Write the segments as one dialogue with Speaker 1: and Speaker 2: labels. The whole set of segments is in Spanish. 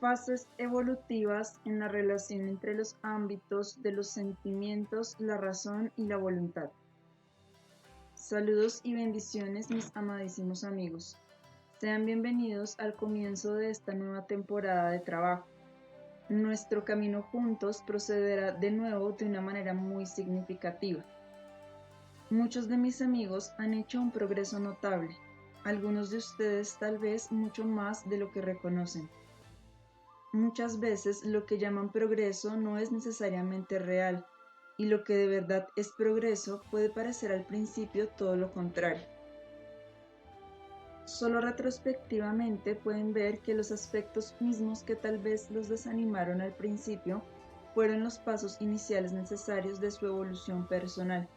Speaker 1: Fases evolutivas en la relación entre los ámbitos de los sentimientos, la razón y la voluntad. Saludos y bendiciones, mis amadísimos amigos. Sean bienvenidos al comienzo de esta nueva temporada de trabajo. Nuestro camino juntos procederá de nuevo de una manera muy significativa. Muchos de mis amigos han hecho un progreso notable, algunos de ustedes tal vez mucho más de lo que reconocen. Muchas veces lo que llaman progreso no es necesariamente real, y lo que de verdad es progreso puede parecer al principio todo lo contrario. Solo retrospectivamente pueden ver que los aspectos mismos que tal vez los desanimaron al principio fueron los pasos iniciales necesarios de su evolución personal.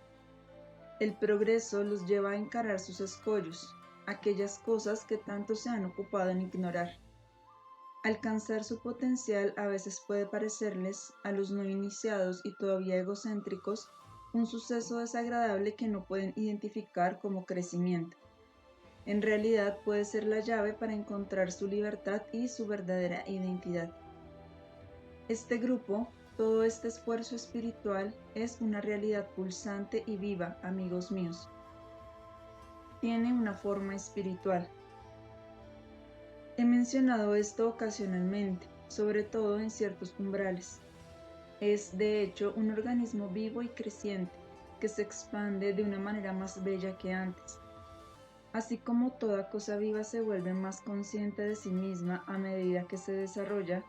Speaker 1: El progreso los lleva a encarar sus escollos, aquellas cosas que tanto se han ocupado en ignorar. Alcanzar su potencial a veces puede parecerles, a los no iniciados y todavía egocéntricos, un suceso desagradable que no pueden identificar como crecimiento. En realidad puede ser la llave para encontrar su libertad y su verdadera identidad. Este grupo, todo este esfuerzo espiritual, es una realidad pulsante y viva, amigos míos. Tiene una forma espiritual. He mencionado esto ocasionalmente, sobre todo en ciertos umbrales. Es, de hecho, un organismo vivo y creciente, que se expande de una manera más bella que antes. Así como toda cosa viva se vuelve más consciente de sí misma a medida que se desarrolla,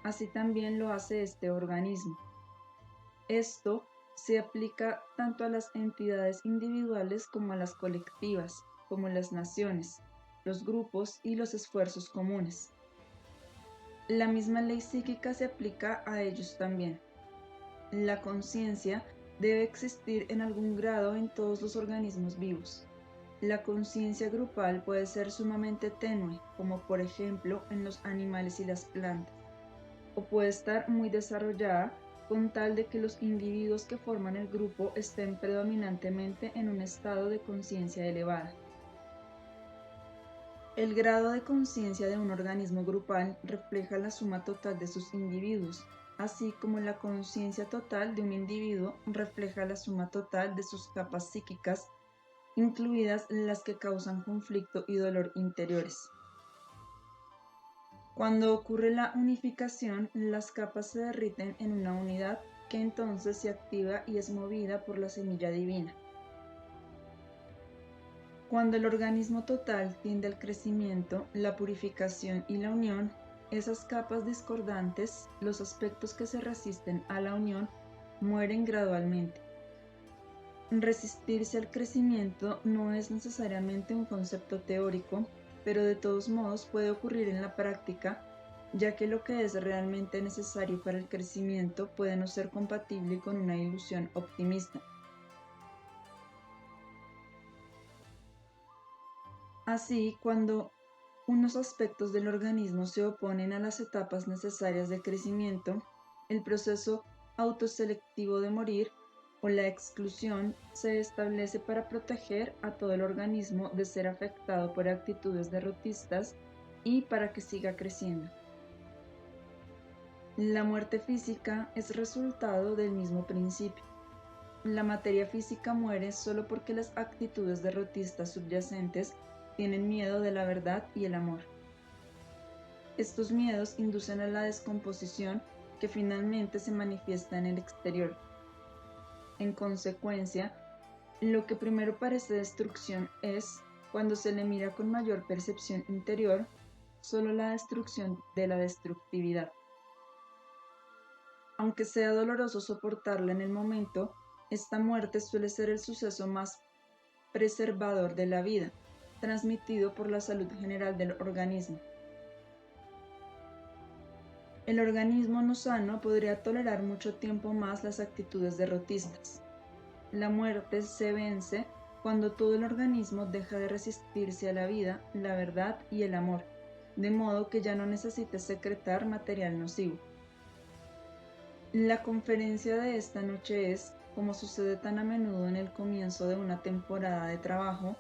Speaker 1: así también lo hace este organismo. Esto se aplica tanto a las entidades individuales como a las colectivas, como las naciones, los grupos y los esfuerzos comunes. La misma ley psíquica se aplica a ellos también. La conciencia debe existir en algún grado en todos los organismos vivos. La conciencia grupal puede ser sumamente tenue, como por ejemplo en los animales y las plantas, o puede estar muy desarrollada con tal de que los individuos que forman el grupo estén predominantemente en un estado de conciencia elevada. El grado de conciencia de un organismo grupal refleja la suma total de sus individuos, así como la conciencia total de un individuo refleja la suma total de sus capas psíquicas, incluidas las que causan conflicto y dolor interiores. Cuando ocurre la unificación, las capas se derriten en una unidad que entonces se activa y es movida por la semilla divina. Cuando el organismo total tiende al crecimiento, la purificación y la unión, esas capas discordantes, los aspectos que se resisten a la unión, mueren gradualmente. Resistirse al crecimiento no es necesariamente un concepto teórico, pero de todos modos puede ocurrir en la práctica, ya que lo que es realmente necesario para el crecimiento puede no ser compatible con una ilusión optimista. Así, cuando unos aspectos del organismo se oponen a las etapas necesarias de crecimiento, el proceso autoselectivo de morir o la exclusión se establece para proteger a todo el organismo de ser afectado por actitudes derrotistas y para que siga creciendo. La muerte física es resultado del mismo principio. La materia física muere solo porque las actitudes derrotistas subyacentes tienen miedo de la verdad y el amor. Estos miedos inducen a la descomposición que finalmente se manifiesta en el exterior. En consecuencia, lo que primero parece destrucción es, cuando se le mira con mayor percepción interior, solo la destrucción de la destructividad. Aunque sea doloroso soportarla en el momento, esta muerte suele ser el suceso más preservador de la vida, transmitido por la salud general del organismo. El organismo no sano podría tolerar mucho tiempo más las actitudes derrotistas. La muerte se vence cuando todo el organismo deja de resistirse a la vida, la verdad y el amor, de modo que ya no necesite secretar material nocivo. La conferencia de esta noche es, como sucede tan a menudo en el comienzo de una temporada de trabajo,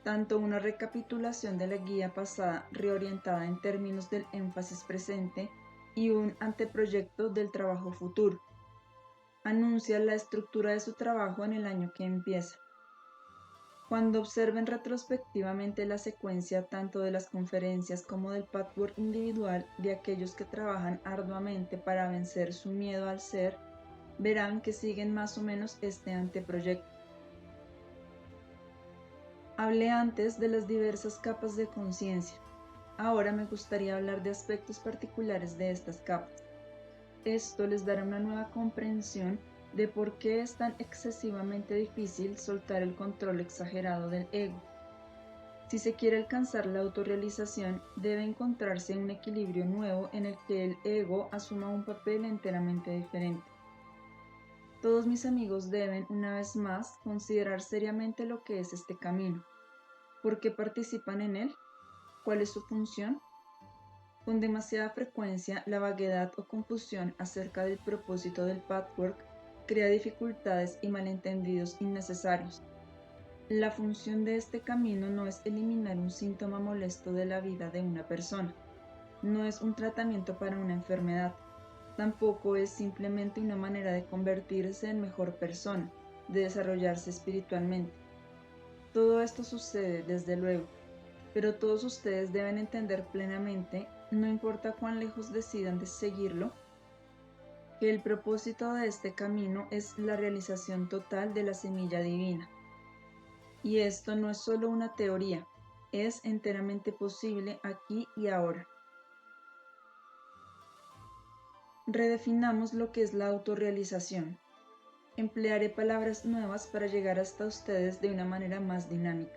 Speaker 1: tanto una recapitulación de la guía pasada reorientada en términos del énfasis presente, y un anteproyecto del trabajo futuro. Anuncia la estructura de su trabajo en el año que empieza. Cuando observen retrospectivamente la secuencia tanto de las conferencias como del patchwork individual de aquellos que trabajan arduamente para vencer su miedo al ser, verán que siguen más o menos este anteproyecto. Hablé antes de las diversas capas de conciencia. Ahora me gustaría hablar de aspectos particulares de estas capas. Esto les dará una nueva comprensión de por qué es tan excesivamente difícil soltar el control exagerado del ego. Si se quiere alcanzar la autorrealización, debe encontrarse un equilibrio nuevo en el que el ego asuma un papel enteramente diferente. Todos mis amigos deben, una vez más, considerar seriamente lo que es este camino. ¿Por qué participan en él? ¿Cuál es su función? Con demasiada frecuencia, la vaguedad o confusión acerca del propósito del patchwork crea dificultades y malentendidos innecesarios. La función de este camino no es eliminar un síntoma molesto de la vida de una persona, no es un tratamiento para una enfermedad, tampoco es simplemente una manera de convertirse en mejor persona, de desarrollarse espiritualmente. Todo esto sucede, desde luego, pero todos ustedes deben entender plenamente, no importa cuán lejos decidan de seguirlo, que el propósito de este camino es la realización total de la semilla divina. Y esto no es solo una teoría, es enteramente posible aquí y ahora. Redefinamos lo que es la autorrealización. Emplearé palabras nuevas para llegar hasta ustedes de una manera más dinámica.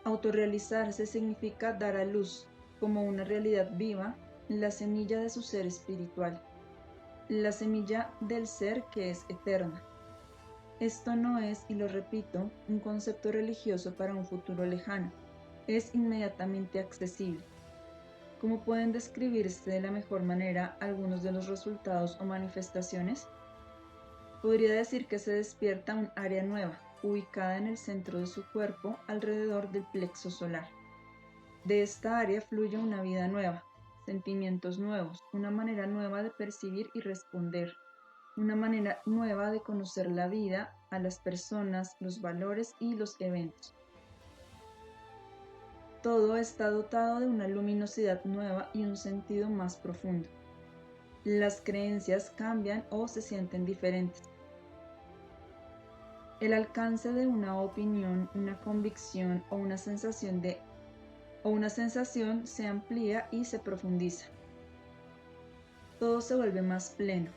Speaker 1: Autorrealizarse significa dar a luz, como una realidad viva, la semilla de su ser espiritual, la semilla del ser que es eterna. Esto no es, y lo repito, un concepto religioso para un futuro lejano, es inmediatamente accesible. ¿Cómo pueden describirse de la mejor manera algunos de los resultados o manifestaciones? Podría decir que se despierta un área nueva, ubicada en el centro de su cuerpo, alrededor del plexo solar. De esta área fluye una vida nueva, sentimientos nuevos, una manera nueva de percibir y responder, una manera nueva de conocer la vida, a las personas, los valores y los eventos. Todo está dotado de una luminosidad nueva y un sentido más profundo. Las creencias cambian o se sienten diferentes. El alcance de una opinión, una convicción o una sensación se amplía y se profundiza. Todo se vuelve más pleno.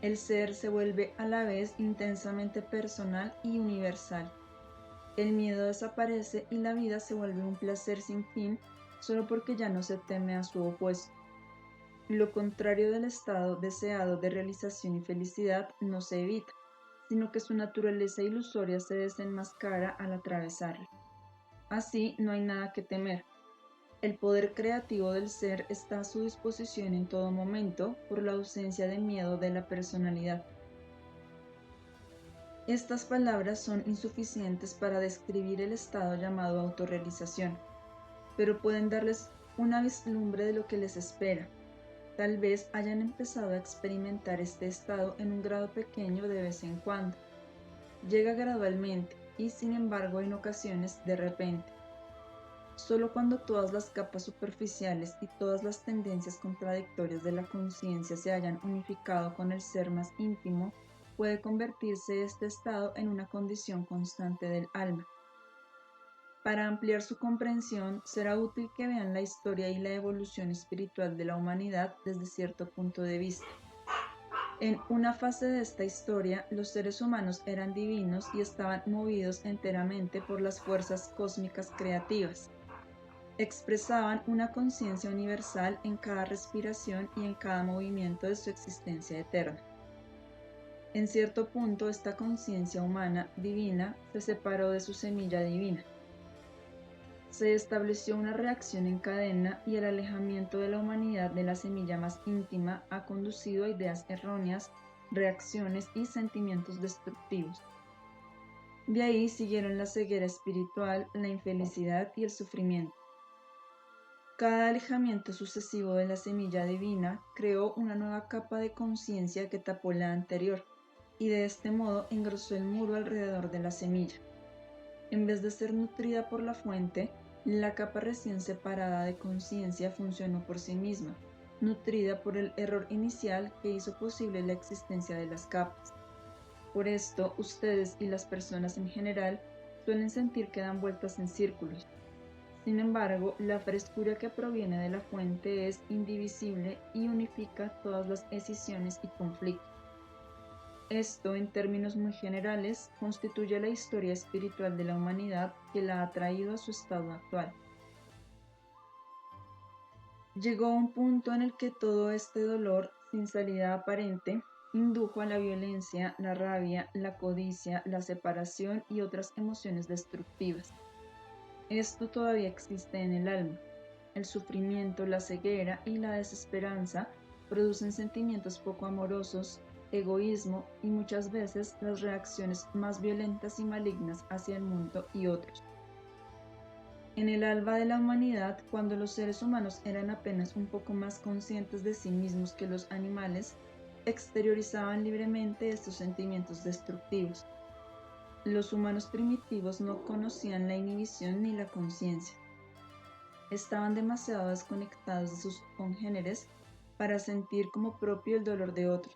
Speaker 1: El ser se vuelve a la vez intensamente personal y universal. El miedo desaparece y la vida se vuelve un placer sin fin solo porque ya no se teme a su opuesto. Lo contrario del estado deseado de realización y felicidad no se evita, sino que su naturaleza ilusoria se desenmascara al atravesarlo. Así no hay nada que temer. El poder creativo del ser está a su disposición en todo momento por la ausencia de miedo de la personalidad. Estas palabras son insuficientes para describir el estado llamado autorrealización, pero pueden darles una vislumbre de lo que les espera. Tal vez hayan empezado a experimentar este estado en un grado pequeño de vez en cuando. Llega gradualmente y, sin embargo, en ocasiones de repente. Solo cuando todas las capas superficiales y todas las tendencias contradictorias de la conciencia se hayan unificado con el ser más íntimo, puede convertirse este estado en una condición constante del alma. Para ampliar su comprensión, será útil que vean la historia y la evolución espiritual de la humanidad desde cierto punto de vista. En una fase de esta historia, los seres humanos eran divinos y estaban movidos enteramente por las fuerzas cósmicas creativas. Expresaban una conciencia universal en cada respiración y en cada movimiento de su existencia eterna. En cierto punto, esta conciencia humana divina se separó de su semilla divina. Se estableció una reacción en cadena y el alejamiento de la humanidad de la semilla más íntima ha conducido a ideas erróneas, reacciones y sentimientos destructivos. De ahí siguieron la ceguera espiritual, la infelicidad y el sufrimiento. Cada alejamiento sucesivo de la semilla divina creó una nueva capa de conciencia que tapó la anterior, y de este modo engrosó el muro alrededor de la semilla. En vez de ser nutrida por la fuente, la capa recién separada de conciencia funcionó por sí misma, nutrida por el error inicial que hizo posible la existencia de las capas. Por esto, ustedes y las personas en general suelen sentir que dan vueltas en círculos. Sin embargo, la frescura que proviene de la fuente es indivisible y unifica todas las escisiones y conflictos. Esto, en términos muy generales, constituye la historia espiritual de la humanidad que la ha traído a su estado actual. Llegó un punto en el que todo este dolor, sin salida aparente, indujo a la violencia, la rabia, la codicia, la separación y otras emociones destructivas. Esto todavía existe en el alma. El sufrimiento, la ceguera y la desesperanza producen sentimientos poco amorosos, egoísmo y muchas veces las reacciones más violentas y malignas hacia el mundo y otros. En el alba de la humanidad, cuando los seres humanos eran apenas un poco más conscientes de sí mismos que los animales, exteriorizaban libremente estos sentimientos destructivos. Los humanos primitivos no conocían la inhibición ni la conciencia. Estaban demasiado desconectados de sus congéneres para sentir como propio el dolor de otros.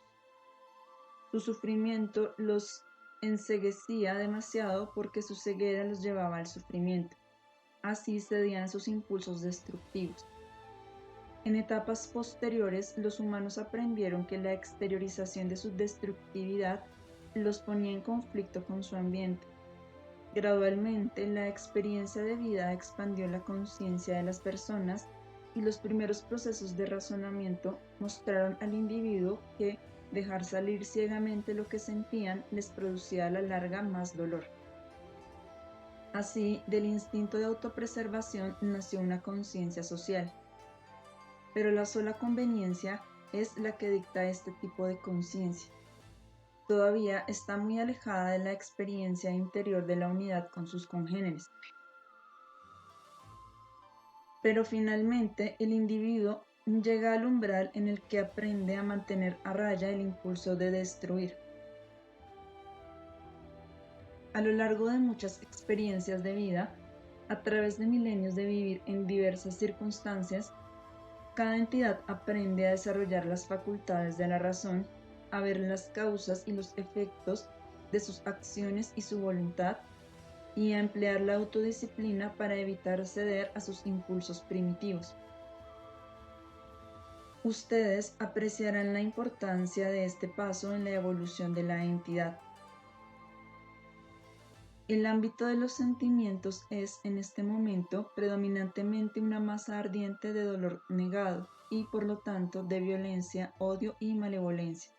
Speaker 1: Su sufrimiento los enceguecía demasiado porque su ceguera los llevaba al sufrimiento. Así cedían a sus impulsos destructivos. En etapas posteriores, los humanos aprendieron que la exteriorización de su destructividad los ponía en conflicto con su ambiente. Gradualmente, la experiencia de vida expandió la conciencia de las personas y los primeros procesos de razonamiento mostraron al individuo que dejar salir ciegamente lo que sentían les producía a la larga más dolor. Así, del instinto de autopreservación nació una conciencia social. Pero la sola conveniencia es la que dicta este tipo de conciencia. Todavía está muy alejada de la experiencia interior de la unidad con sus congéneres. Pero finalmente el individuo llega al umbral en el que aprende a mantener a raya el impulso de destruir. A lo largo de muchas experiencias de vida, a través de milenios de vivir en diversas circunstancias, cada entidad aprende a desarrollar las facultades de la razón, a ver las causas y los efectos de sus acciones y su voluntad, y a emplear la autodisciplina para evitar ceder a sus impulsos primitivos. Ustedes apreciarán la importancia de este paso en la evolución de la entidad. El ámbito de los sentimientos es, en este momento, predominantemente una masa ardiente de dolor negado y, por lo tanto, de violencia, odio y malevolencia.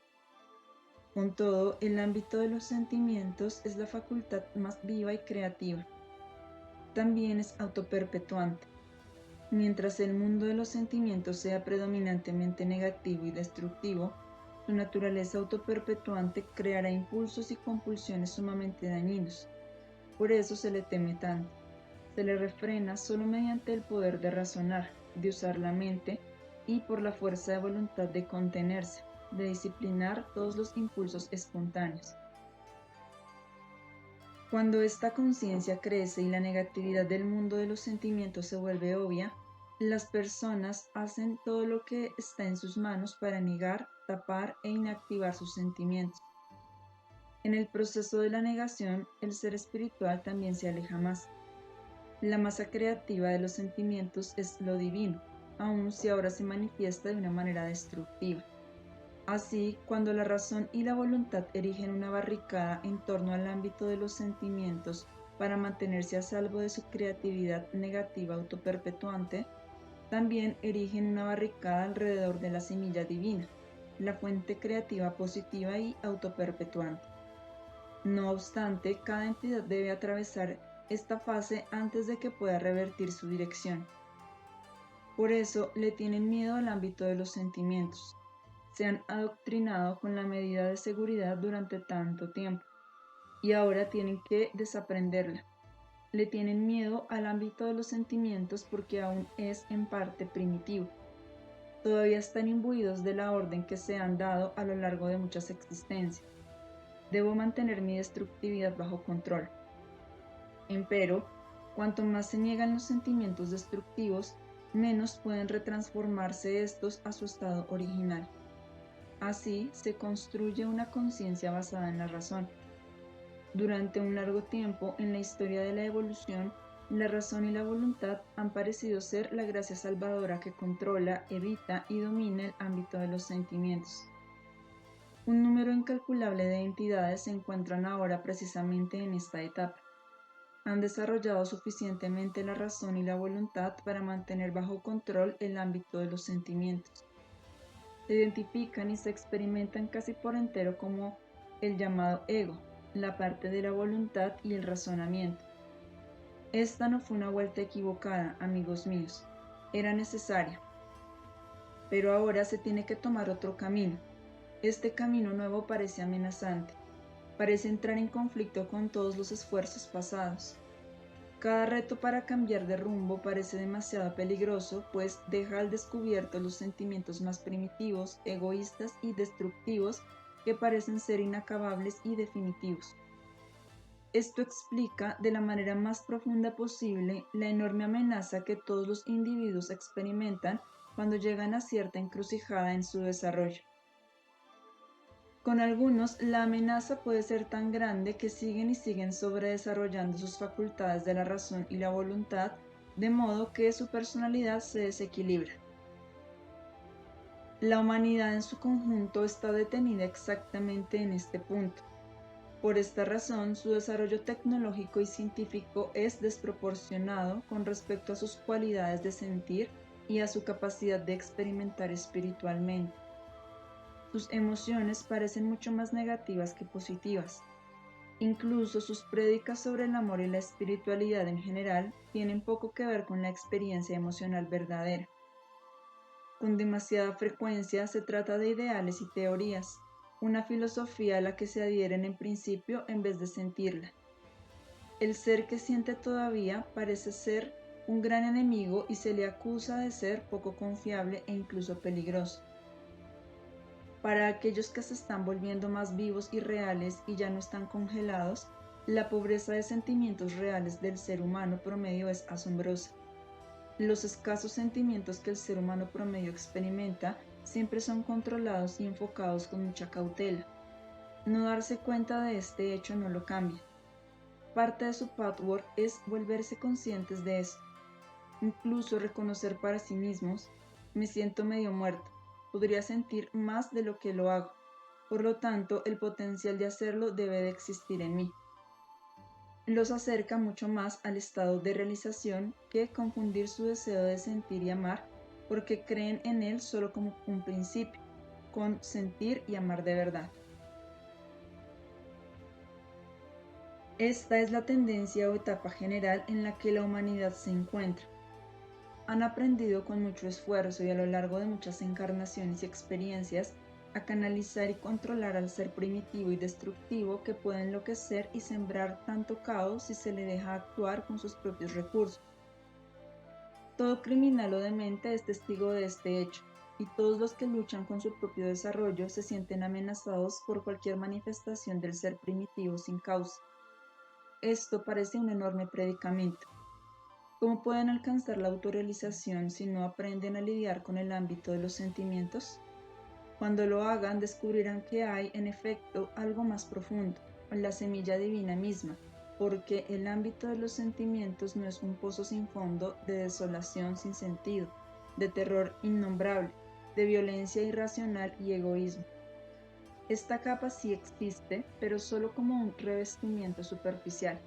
Speaker 1: Con todo, el ámbito de los sentimientos es la facultad más viva y creativa. También es autoperpetuante. Mientras el mundo de los sentimientos sea predominantemente negativo y destructivo, su naturaleza autoperpetuante creará impulsos y compulsiones sumamente dañinos. Por eso se le teme tanto. Se le refrena solo mediante el poder de razonar, de usar la mente y por la fuerza de voluntad de contenerse, de disciplinar todos los impulsos espontáneos. Cuando esta conciencia crece y la negatividad del mundo de los sentimientos se vuelve obvia, las personas hacen todo lo que está en sus manos para negar, tapar e inactivar sus sentimientos. En el proceso de la negación, el ser espiritual también se aleja más. La masa creativa de los sentimientos es lo divino, aun si ahora se manifiesta de una manera destructiva. Así, cuando la razón y la voluntad erigen una barricada en torno al ámbito de los sentimientos para mantenerse a salvo de su creatividad negativa autoperpetuante, también erigen una barricada alrededor de la semilla divina, la fuente creativa positiva y autoperpetuante. No obstante, cada entidad debe atravesar esta fase antes de que pueda revertir su dirección. Por eso le tienen miedo al ámbito de los sentimientos. Se han adoctrinado con la medida de seguridad durante tanto tiempo y ahora tienen que desaprenderla. Le tienen miedo al ámbito de los sentimientos porque aún es en parte primitivo. Todavía están imbuidos de la orden que se han dado a lo largo de muchas existencias. Debo mantener mi destructividad bajo control. Empero, cuanto más se niegan los sentimientos destructivos, menos pueden retransformarse estos a su estado original. Así se construye una conciencia basada en la razón. Durante un largo tiempo en la historia de la evolución, la razón y la voluntad han parecido ser la gracia salvadora que controla, evita y domina el ámbito de los sentimientos. Un número incalculable de entidades se encuentran ahora precisamente en esta etapa. Han desarrollado suficientemente la razón y la voluntad para mantener bajo control el ámbito de los sentimientos. Se identifican y se experimentan casi por entero como el llamado ego, la parte de la voluntad y el razonamiento. Esta no fue una vuelta equivocada, amigos míos, era necesaria. Pero ahora se tiene que tomar otro camino. Este camino nuevo parece amenazante, parece entrar en conflicto con todos los esfuerzos pasados. Cada reto para cambiar de rumbo parece demasiado peligroso, pues deja al descubierto los sentimientos más primitivos, egoístas y destructivos que parecen ser inacabables y definitivos. Esto explica de la manera más profunda posible la enorme amenaza que todos los individuos experimentan cuando llegan a cierta encrucijada en su desarrollo. Con algunos, la amenaza puede ser tan grande que siguen y siguen sobredesarrollando sus facultades de la razón y la voluntad, de modo que su personalidad se desequilibra. La humanidad en su conjunto está detenida exactamente en este punto. Por esta razón, su desarrollo tecnológico y científico es desproporcionado con respecto a sus cualidades de sentir y a su capacidad de experimentar espiritualmente. Sus emociones parecen mucho más negativas que positivas. Incluso sus prédicas sobre el amor y la espiritualidad en general tienen poco que ver con la experiencia emocional verdadera. Con demasiada frecuencia se trata de ideales y teorías, una filosofía a la que se adhieren en principio en vez de sentirla. El ser que siente todavía parece ser un gran enemigo y se le acusa de ser poco confiable e incluso peligroso. Para aquellos que se están volviendo más vivos y reales y ya no están congelados, la pobreza de sentimientos reales del ser humano promedio es asombrosa. Los escasos sentimientos que el ser humano promedio experimenta siempre son controlados y enfocados con mucha cautela. No darse cuenta de este hecho no lo cambia. Parte de su patchwork es volverse conscientes de eso. Incluso reconocer para sí mismos, me siento medio muerto, podría sentir más de lo que lo hago. Por lo tanto, el potencial de hacerlo debe de existir en mí. Los acerca mucho más al estado de realización que confundir su deseo de sentir y amar, porque creen en él solo como un principio, con sentir y amar de verdad. Esta es la tendencia o etapa general en la que la humanidad se encuentra. Han aprendido con mucho esfuerzo y a lo largo de muchas encarnaciones y experiencias a canalizar y controlar al ser primitivo y destructivo que puede enloquecer y sembrar tanto caos si se le deja actuar con sus propios recursos. Todo criminal o demente es testigo de este hecho, y todos los que luchan con su propio desarrollo se sienten amenazados por cualquier manifestación del ser primitivo sin causa. Esto parece un enorme predicamento. ¿Cómo pueden alcanzar la autorrealización si no aprenden a lidiar con el ámbito de los sentimientos? Cuando lo hagan, descubrirán que hay, en efecto, algo más profundo, la semilla divina misma, porque el ámbito de los sentimientos no es un pozo sin fondo de desolación sin sentido, de terror innombrable, de violencia irracional y egoísmo. Esta capa sí existe, pero solo como un revestimiento superficial.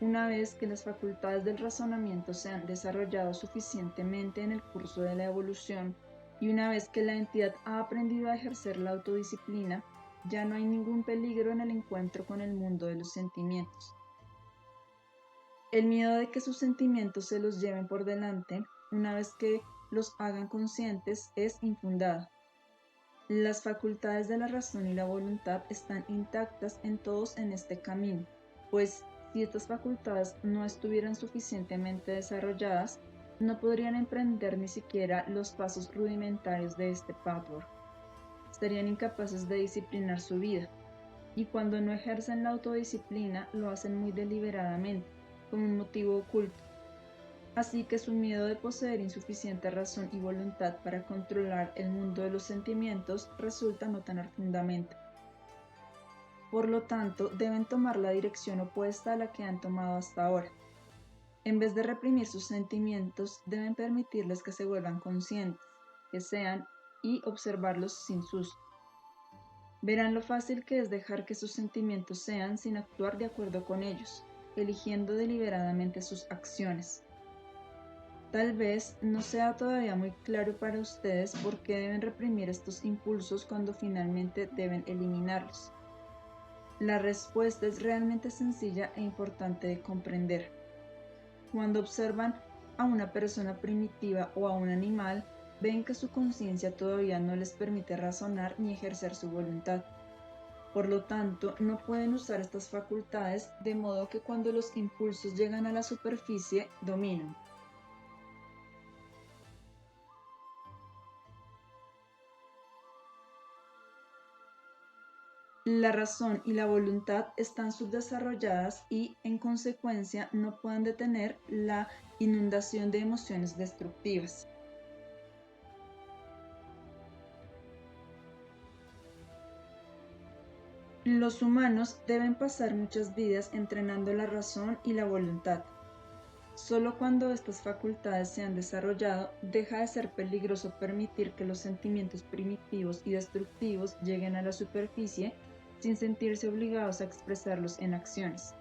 Speaker 1: Una vez que las facultades del razonamiento se han desarrollado suficientemente en el curso de la evolución y una vez que la entidad ha aprendido a ejercer la autodisciplina, ya no hay ningún peligro en el encuentro con el mundo de los sentimientos. El miedo de que sus sentimientos se los lleven por delante, una vez que los hagan conscientes, es infundado. Las facultades de la razón y la voluntad están intactas en todos en este camino, pues Si estas facultades no estuvieran suficientemente desarrolladas, no podrían emprender ni siquiera los pasos rudimentarios de este pathwork. Serían incapaces de disciplinar su vida, y cuando no ejercen la autodisciplina lo hacen muy deliberadamente, con un motivo oculto. Así que su miedo de poseer insuficiente razón y voluntad para controlar el mundo de los sentimientos resulta no tener fundamento. Por lo tanto, deben tomar la dirección opuesta a la que han tomado hasta ahora. En vez de reprimir sus sentimientos, deben permitirles que se vuelvan conscientes, que sean y observarlos sin susto. Verán lo fácil que es dejar que sus sentimientos sean sin actuar de acuerdo con ellos, eligiendo deliberadamente sus acciones. Tal vez no sea todavía muy claro para ustedes por qué deben reprimir estos impulsos cuando finalmente deben eliminarlos. La respuesta es realmente sencilla e importante de comprender. Cuando observan a una persona primitiva o a un animal, ven que su conciencia todavía no les permite razonar ni ejercer su voluntad. Por lo tanto, no pueden usar estas facultades, de modo que cuando los impulsos llegan a la superficie, dominan. La razón y la voluntad están subdesarrolladas y, en consecuencia, no pueden detener la inundación de emociones destructivas. Los humanos deben pasar muchas vidas entrenando la razón y la voluntad. Solo cuando estas facultades se han desarrollado, deja de ser peligroso permitir que los sentimientos primitivos y destructivos lleguen a la superficie sin sentirse obligados a expresarlos en acciones.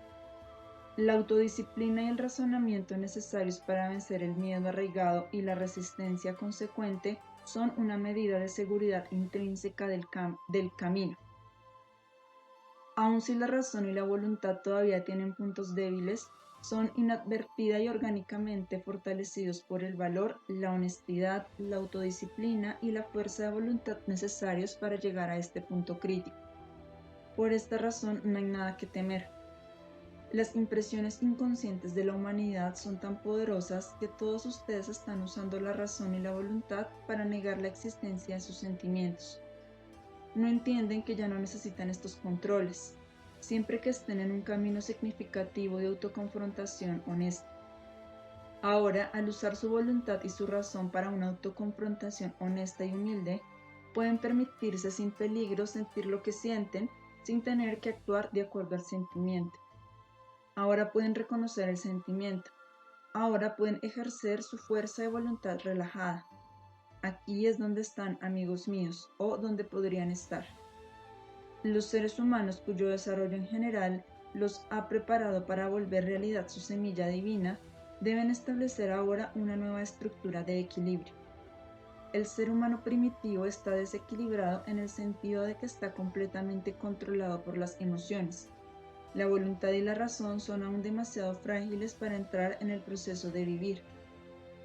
Speaker 1: La autodisciplina y el razonamiento necesarios para vencer el miedo arraigado y la resistencia consecuente son una medida de seguridad intrínseca del camino. Aun si la razón y la voluntad todavía tienen puntos débiles, son inadvertida y orgánicamente fortalecidos por el valor, la honestidad, la autodisciplina y la fuerza de voluntad necesarios para llegar a este punto crítico. Por esta razón no hay nada que temer. Las impresiones inconscientes de la humanidad son tan poderosas que todos ustedes están usando la razón y la voluntad para negar la existencia de sus sentimientos. No entienden que ya no necesitan estos controles, siempre que estén en un camino significativo de autoconfrontación honesta. Ahora, al usar su voluntad y su razón para una autoconfrontación honesta y humilde, pueden permitirse sin peligro sentir lo que sienten sin tener que actuar de acuerdo al sentimiento. Ahora pueden reconocer el sentimiento. Ahora pueden ejercer su fuerza de voluntad relajada. Aquí es donde están, amigos míos, o donde podrían estar. Los seres humanos cuyo desarrollo en general los ha preparado para volver realidad su semilla divina, deben establecer ahora una nueva estructura de equilibrio. El ser humano primitivo está desequilibrado en el sentido de que está completamente controlado por las emociones. La voluntad y la razón son aún demasiado frágiles para entrar en el proceso de vivir.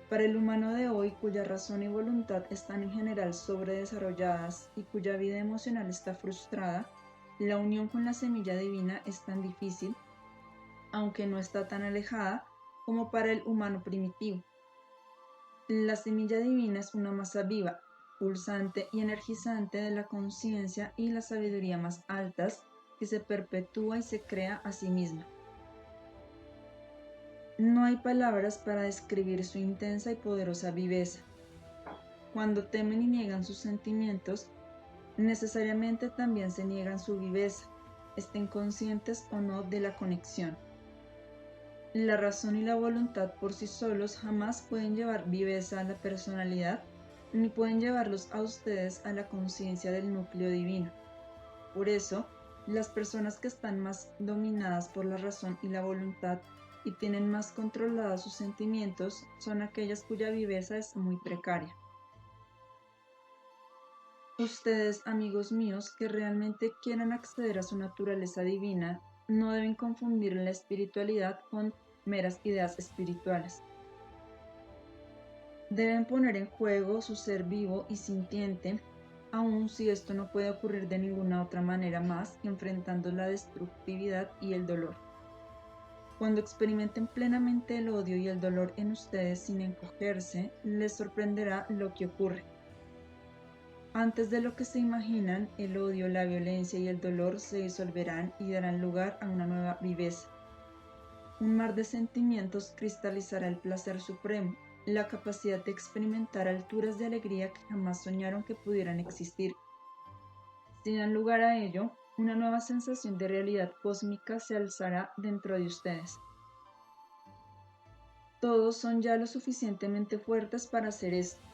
Speaker 1: Para el humano de hoy, cuya razón y voluntad están en general sobredesarrolladas y cuya vida emocional está frustrada, la unión con la semilla divina es tan difícil, aunque no está tan alejada, como para el humano primitivo. La semilla divina es una masa viva, pulsante y energizante de la conciencia y la sabiduría más altas que se perpetúa y se crea a sí misma. No hay palabras para describir su intensa y poderosa viveza. Cuando temen y niegan sus sentimientos, necesariamente también se niegan su viveza, estén conscientes o no de la conexión. La razón y la voluntad por sí solos jamás pueden llevar viveza a la personalidad, ni pueden llevarlos a ustedes a la conciencia del núcleo divino. Por eso, las personas que están más dominadas por la razón y la voluntad y tienen más controlados sus sentimientos son aquellas cuya viveza es muy precaria. Ustedes, amigos míos, que realmente quieran acceder a su naturaleza divina, no deben confundir la espiritualidad con meras ideas espirituales. Deben poner en juego su ser vivo y sintiente, aun si esto no puede ocurrir de ninguna otra manera más que enfrentando la destructividad y el dolor. Cuando experimenten plenamente el odio y el dolor en ustedes sin encogerse, les sorprenderá lo que ocurre. Antes de lo que se imaginan, el odio, la violencia y el dolor se disolverán y darán lugar a una nueva viveza. Un mar de sentimientos cristalizará el placer supremo, la capacidad de experimentar alturas de alegría que jamás soñaron que pudieran existir. Si dan lugar a ello, una nueva sensación de realidad cósmica se alzará dentro de ustedes. Todos son ya lo suficientemente fuertes para hacer esto.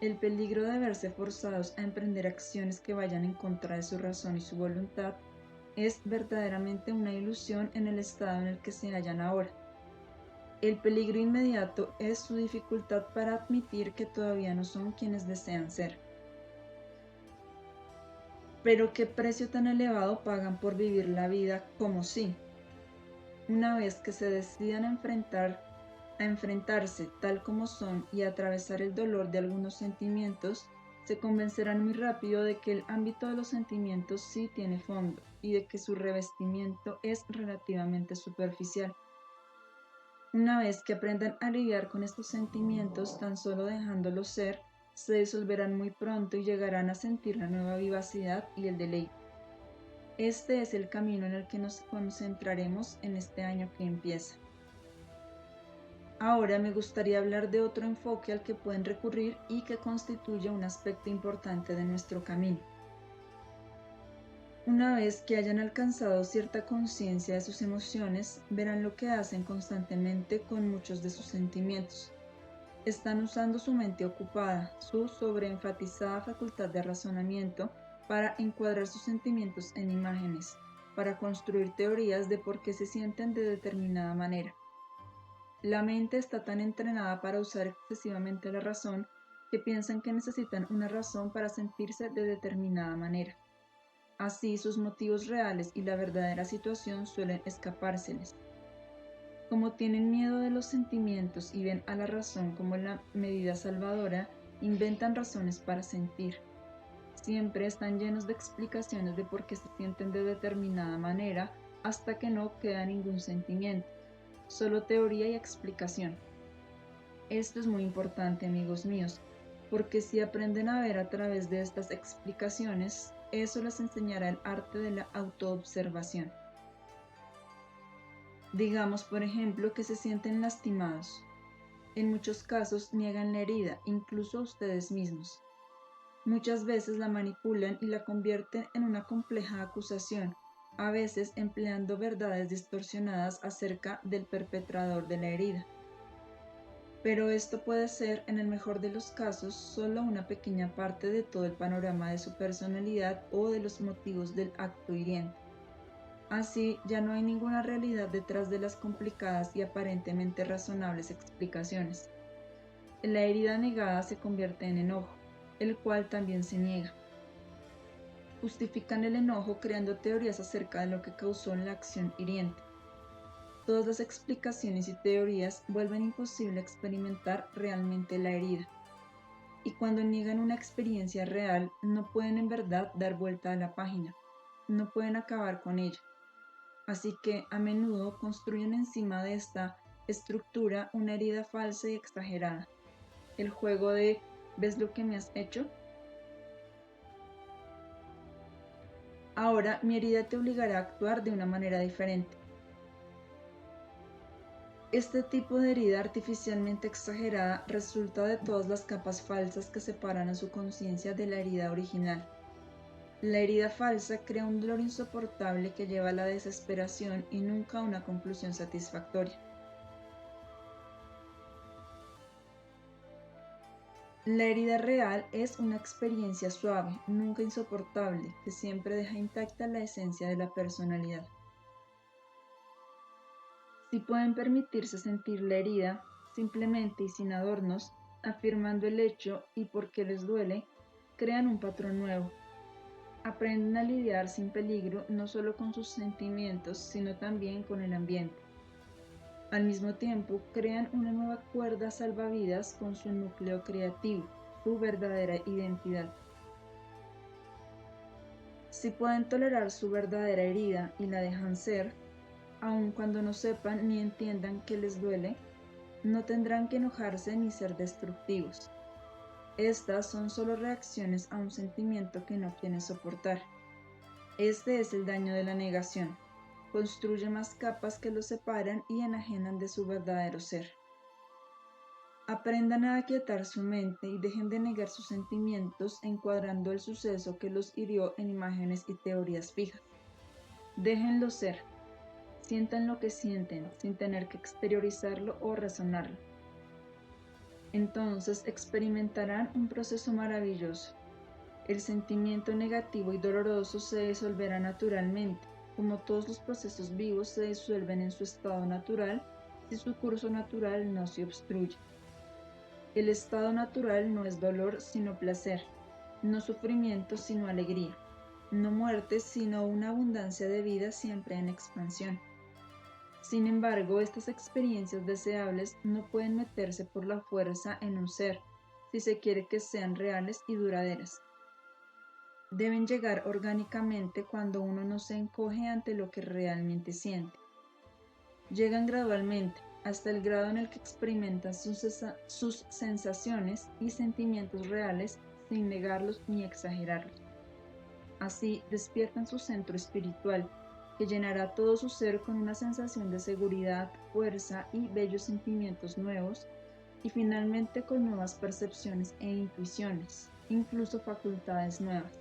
Speaker 1: El peligro de verse forzados a emprender acciones que vayan en contra de su razón y su voluntad es verdaderamente una ilusión en el estado en el que se hallan ahora. El peligro inmediato es su dificultad para admitir que todavía no son quienes desean ser. Pero qué precio tan elevado pagan por vivir la vida como si, una vez que se decidan a enfrentarse tal como son y a atravesar el dolor de algunos sentimientos, se convencerán muy rápido de que el ámbito de los sentimientos sí tiene fondo y de que su revestimiento es relativamente superficial. Una vez que aprendan a lidiar con estos sentimientos tan solo dejándolos ser, se disolverán muy pronto y llegarán a sentir la nueva vivacidad y el deleite. Este es el camino en el que nos concentraremos en este año que empieza. Ahora me gustaría hablar de otro enfoque al que pueden recurrir y que constituye un aspecto importante de nuestro camino. Una vez que hayan alcanzado cierta conciencia de sus emociones, verán lo que hacen constantemente con muchos de sus sentimientos. Están usando su mente ocupada, su sobreenfatizada facultad de razonamiento, para encuadrar sus sentimientos en imágenes, para construir teorías de por qué se sienten de determinada manera. La mente está tan entrenada para usar excesivamente la razón que piensan que necesitan una razón para sentirse de determinada manera. Así, sus motivos reales y la verdadera situación suelen escapárseles. Como tienen miedo de los sentimientos y ven a la razón como la medida salvadora, inventan razones para sentir. Siempre están llenos de explicaciones de por qué se sienten de determinada manera hasta que no queda ningún sentimiento, solo teoría y explicación. Esto es muy importante, amigos míos, porque si aprenden a ver a través de estas explicaciones, eso les enseñará el arte de la autoobservación. Digamos, por ejemplo, que se sienten lastimados. En muchos casos niegan la herida, incluso a ustedes mismos. Muchas veces la manipulan y la convierten en una compleja acusación, a veces empleando verdades distorsionadas acerca del perpetrador de la herida. Pero esto puede ser, en el mejor de los casos, solo una pequeña parte de todo el panorama de su personalidad o de los motivos del acto hiriente. Así, ya no hay ninguna realidad detrás de las complicadas y aparentemente razonables explicaciones. La herida negada se convierte en enojo, el cual también se niega. Justifican el enojo creando teorías acerca de lo que causó la acción hiriente. Todas las explicaciones y teorías vuelven imposible experimentar realmente la herida. Y cuando niegan una experiencia real, no pueden en verdad dar vuelta a la página, no pueden acabar con ella. Así que a menudo construyen encima de esta estructura una herida falsa y exagerada. El juego de ¿ves lo que me has hecho? Ahora mi herida te obligará a actuar de una manera diferente. Este tipo de herida artificialmente exagerada resulta de todas las capas falsas que separan a su conciencia de la herida original. La herida falsa crea un dolor insoportable que lleva a la desesperación y nunca a una conclusión satisfactoria. La herida real es una experiencia suave, nunca insoportable, que siempre deja intacta la esencia de la personalidad. Si pueden permitirse sentir la herida, simplemente y sin adornos, afirmando el hecho y por qué les duele, crean un patrón nuevo. Aprenden a lidiar sin peligro no solo con sus sentimientos, sino también con el ambiente. Al mismo tiempo, crean una nueva cuerda salvavidas con su núcleo creativo, su verdadera identidad. Si pueden tolerar su verdadera herida y la dejan ser, aun cuando no sepan ni entiendan que les duele, no tendrán que enojarse ni ser destructivos. Estas son solo reacciones a un sentimiento que no quieren soportar. Este es el daño de la negación. Construye más capas que los separan y enajenan de su verdadero ser. Aprendan a aquietar su mente y dejen de negar sus sentimientos encuadrando el suceso que los hirió en imágenes y teorías fijas. Déjenlo ser. Sientan lo que sienten sin tener que exteriorizarlo o razonarlo. Entonces experimentarán un proceso maravilloso. El sentimiento negativo y doloroso se disolverá naturalmente, como todos los procesos vivos se disuelven en su estado natural si su curso natural no se obstruye. El estado natural no es dolor sino placer, no sufrimiento sino alegría, no muerte sino una abundancia de vida siempre en expansión. Sin embargo, estas experiencias deseables no pueden meterse por la fuerza en un ser, si se quiere que sean reales y duraderas. Deben llegar orgánicamente cuando uno no se encoge ante lo que realmente siente. Llegan gradualmente, hasta el grado en el que experimentan sus sensaciones y sentimientos reales sin negarlos ni exagerarlos. Así despiertan su centro espiritual, que llenará todo su ser con una sensación de seguridad, fuerza y bellos sentimientos nuevos, y finalmente con nuevas percepciones e intuiciones, incluso facultades nuevas.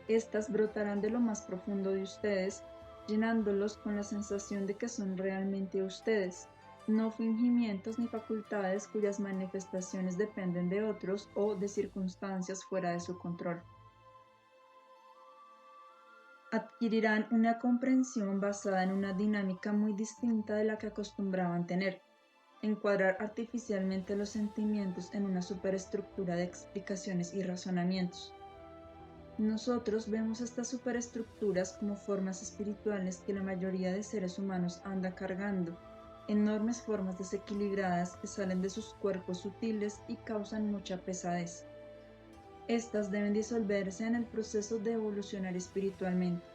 Speaker 1: Estas brotarán de lo más profundo de ustedes, llenándolos con la sensación de que son realmente ustedes, no fingimientos ni facultades cuyas manifestaciones dependen de otros o de circunstancias fuera de su control. Adquirirán una comprensión basada en una dinámica muy distinta de la que acostumbraban tener, encuadrar artificialmente los sentimientos en una superestructura de explicaciones y razonamientos. Nosotros vemos estas superestructuras como formas espirituales que la mayoría de seres humanos anda cargando, enormes formas desequilibradas que salen de sus cuerpos sutiles y causan mucha pesadez. Estas deben disolverse en el proceso de evolucionar espiritualmente.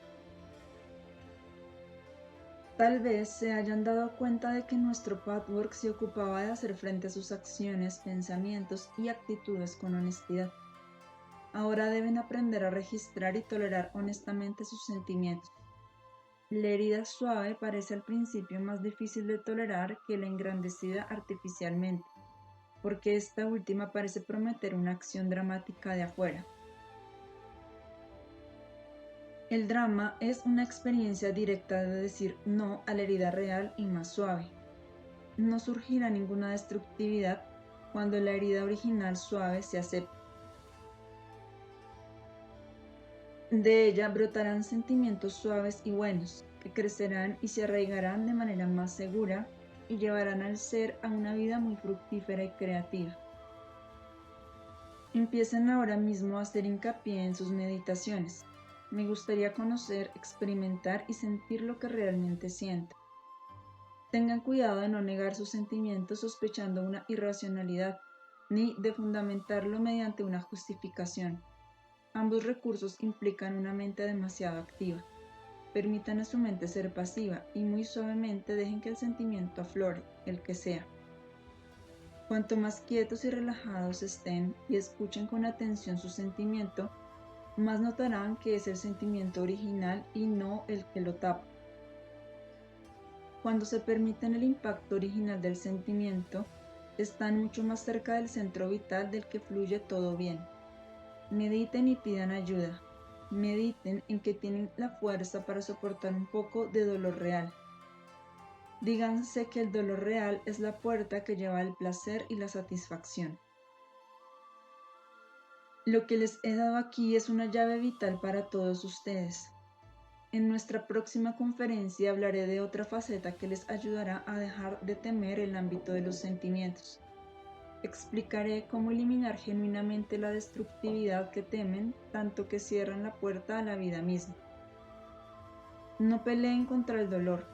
Speaker 1: Tal vez se hayan dado cuenta de que nuestro patchwork se ocupaba de hacer frente a sus acciones, pensamientos y actitudes con honestidad. Ahora deben aprender a registrar y tolerar honestamente sus sentimientos. La herida suave parece al principio más difícil de tolerar que la engrandecida artificialmente, porque esta última parece prometer una acción dramática de afuera. El drama es una experiencia directa de decir no a la herida real y más suave. No surgirá ninguna destructividad cuando la herida original suave se acepte. De ella brotarán sentimientos suaves y buenos, que crecerán y se arraigarán de manera más segura y llevarán al ser a una vida muy fructífera y creativa. Empiecen ahora mismo a hacer hincapié en sus meditaciones. Me gustaría conocer, experimentar y sentir lo que realmente sienten. Tengan cuidado de no negar sus sentimientos sospechando una irracionalidad, ni de fundamentarlo mediante una justificación. Ambos recursos implican una mente demasiado activa. Permitan a su mente ser pasiva y muy suavemente dejen que el sentimiento aflore, el que sea. Cuanto más quietos y relajados estén y escuchen con atención su sentimiento, más notarán que es el sentimiento original y no el que lo tapa. Cuando se permiten el impacto original del sentimiento, están mucho más cerca del centro vital del que fluye todo bien. Mediten y pidan ayuda. Mediten en que tienen la fuerza para soportar un poco de dolor real. Díganse que el dolor real es la puerta que lleva al placer y la satisfacción. Lo que les he dado aquí es una llave vital para todos ustedes. En nuestra próxima conferencia hablaré de otra faceta que les ayudará a dejar de temer el ámbito de los sentimientos. Explicaré cómo eliminar genuinamente la destructividad que temen, tanto que cierran la puerta a la vida misma. No peleen contra el dolor.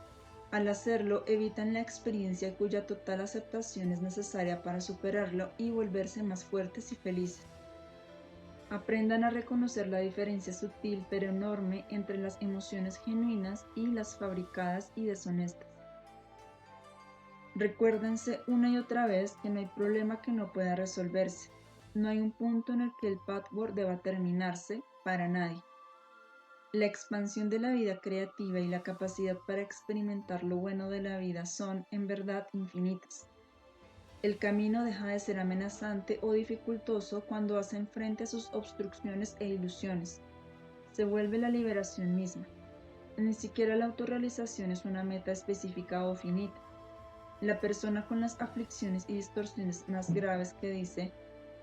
Speaker 1: Al hacerlo, evitan la experiencia cuya total aceptación es necesaria para superarlo y volverse más fuertes y felices. Aprendan a reconocer la diferencia sutil pero enorme entre las emociones genuinas y las fabricadas y deshonestas. Recuérdense una y otra vez que no hay problema que no pueda resolverse. No hay un punto en el que el patchwork deba terminarse para nadie. La expansión de la vida creativa y la capacidad para experimentar lo bueno de la vida son, en verdad, infinitas. El camino deja de ser amenazante o dificultoso cuando hacen frente a sus obstrucciones e ilusiones. Se vuelve la liberación misma. Ni siquiera la autorrealización es una meta específica o finita. La persona con las aflicciones y distorsiones más graves que dice,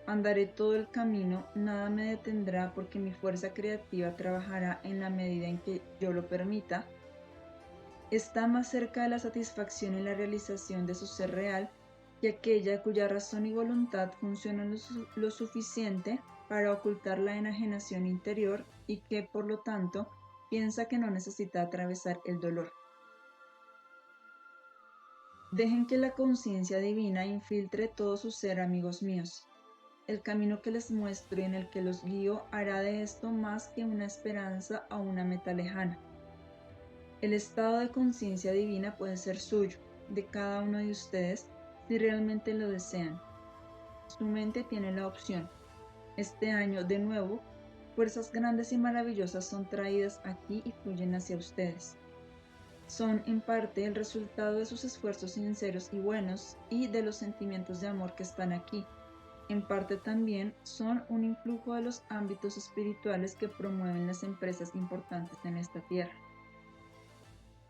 Speaker 1: andaré todo el camino, nada me detendrá porque mi fuerza creativa trabajará en la medida en que yo lo permita, está más cerca de la satisfacción y la realización de su ser real que aquella cuya razón y voluntad funcionan lo suficiente para ocultar la enajenación interior y que, por lo tanto, piensa que no necesita atravesar el dolor. Dejen que la conciencia divina infiltre todo su ser, amigos míos. El camino que les muestro y en el que los guío hará de esto más que una esperanza o una meta lejana. El estado de conciencia divina puede ser suyo, de cada uno de ustedes, si realmente lo desean. Su mente tiene la opción. Este año, de nuevo, fuerzas grandes y maravillosas son traídas aquí y fluyen hacia ustedes. Son en parte el resultado de sus esfuerzos sinceros y buenos y de los sentimientos de amor que están aquí. En parte también son un influjo de los ámbitos espirituales que promueven las empresas importantes en esta tierra.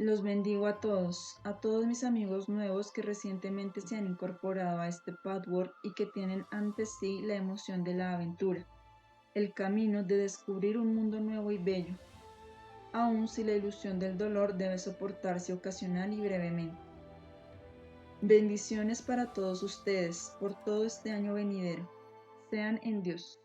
Speaker 1: Los bendigo a todos mis amigos nuevos que recientemente se han incorporado a este patchwork y que tienen ante sí la emoción de la aventura, el camino de descubrir un mundo nuevo y bello, aun si la ilusión del dolor debe soportarse ocasional y brevemente. Bendiciones para todos ustedes por todo este año venidero. Sean en Dios.